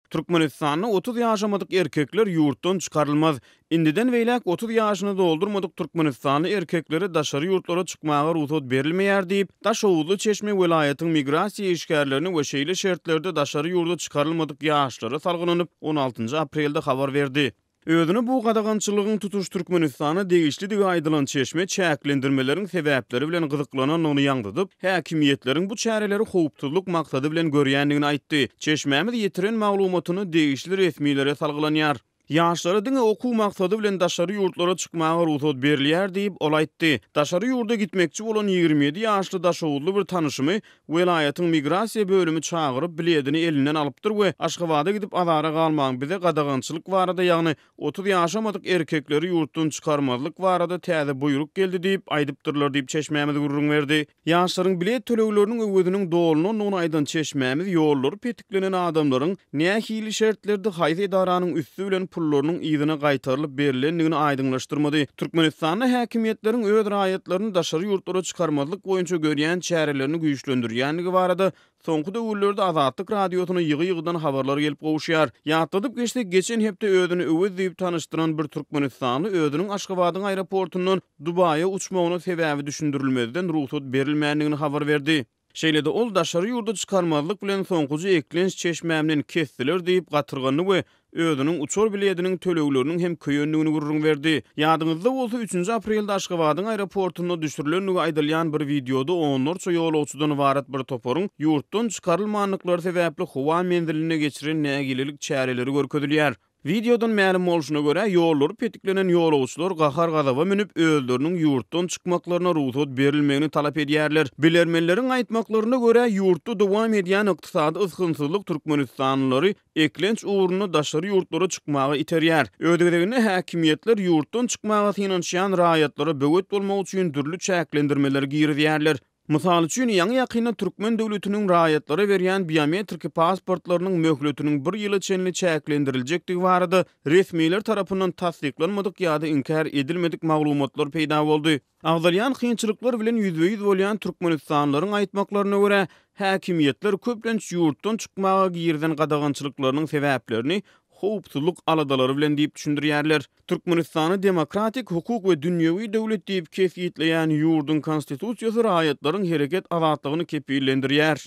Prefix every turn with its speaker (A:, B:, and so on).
A: Türkmenistan'da 30 ýaşamadyk erkekler ýurtdan çykarylmaz. Indiden beýlek 30 ýaşyny doldurmadyk Türkmenistanly erkeklere daşary ýurtlara çykmaga ruhsat berilmeýär diýip, Daşowuzly Çeşme welaýatynyň migrasiýa işgärlerini we şeýle şertlerde daşary ýurda çykarylmadyk ýaşlara salgynanyp 16 aprelde habar berdi. Özüni bu gadagançylygyň tutuş Türkmenistana degişli diýip aýdylan Çeşme çäklendirmeleriň sebäpleri bilen gyzyklanan ony ýaňdydyp, häkimiýetleriň bu çäreleri howpsuzlyk maksady bilen görýändigini aýtdy. Çeşmämiz ýetiren maglumatyny degişli resmiýlere salgılanýar. Ýaşlara diňe okuw maksady bilen daşary ýurtlara çykmaga ruhsat berilýär diýip ol aýtdy. Daşary ýurda gitmekçi bolan 27 ýaşly Daşowuzly bir tanyşymy welaýatyň migrasiýa bölümi çagyryp biledini elinden alypdyr we Aşgabatda gidip azara galmagyň bize gadagançylyk barada, ýagny 30 ýaşamadyk erkekleri ýurtdan çykarmazlyk barada täze buyruk geldi diýip aýdypdyrlar diýip Çeşmämiz gurrun berdi. Ýaşlaryň bilet tölegleriniň öwüdiniň dolunu onu aýdan Çeşmämiz ýollary petiklenen adamlaryň nähili şertlerde haýsy edaranyň üstü bilen pullarynyň ýygyna gaýtarylyp berilendigini aýdyňlaşdyrmady. Türkmenistanda häkimiýetleriň öz raýatlaryny daşary ýurtlara çykarmazlyk boýunça görýän çärelerini güýçlendirýändigi barada soňky döwürlerde Azatlyk radiosyna ýygy-ýygydan habarlar gelip gowuşýar. Ýatdyp geçdi geçen hepde özüni öwüz diýip tanıştyran bir Türkmenistanly özüniň Aşgabatyň aeroportundan Dubaýa uçmagyna sebäbi düşündirilmezden ruhsat berilmändigini habar berdi. Şeýlede ol daşary ýurda çykarmazlyk bilen soňkuja eklenç Çeşmämden kesdiler diýip gatyrgany we özüniň uçur biletiniň tölegleriniň hem köýendigini gurrun berdi. Ýadyňyzda bolsa 3 aprelde Aşgabatyň aeroportuna düşürilen aýdylýan bir videoda onlarça ýolagçydan ibaret bir toporyň ýurtdan çykarylmanlyklary sebäpli howa menziline geçiren nägililik çäreleri görkezilýär. Videodan ma'lum bolşuna göre ýollar petiklenen ýolagçylar gahar gadaba minip özleriniň ýurtdan çykmaklaryna ruhsat berilmegini talap edýärler. Bilermenleriň aýtmaklaryna göre ýurtda dowam edýän ykdysady ysgynsyzlyk Türkmenistanlylary eklenç uğruna daşary ýurtlara çykmaga iterýär. Ödegine häkimiýetler ýurtdan çykmaga synanşýan raýatlara böwet bolmak üçin türlü çäklendirmeler giýirýärler. Mysal üçin ýaňy ýakyna Türkmen döwletiniň raýatlara berýän biometrik pasportlarynyň möhletiniň 1 ýyl içinde çäklendiriljektigi barada resmiýetler tarapyndan tasdiklanmadyk ýa-da inkar edilmedik maglumatlar peýda boldy. Agdalýan kynçylyklar bilen ýüzbeýüz bolýan Türkmenistanlaryň aýtmaklaryna görä, häkimiýetler köplenç ýurtdan çykmaga giýirden gadagançylyklarynyň sebäplerini howpsuzlyk aladalary bilen diýip düşündirýärler. Türkmenistany demokratik hukuk we dünýäwi döwlet diýip kesgitleýän ýurdun konstitusiýasy raýatlaryň hereket azatlygyny kepillendirýär.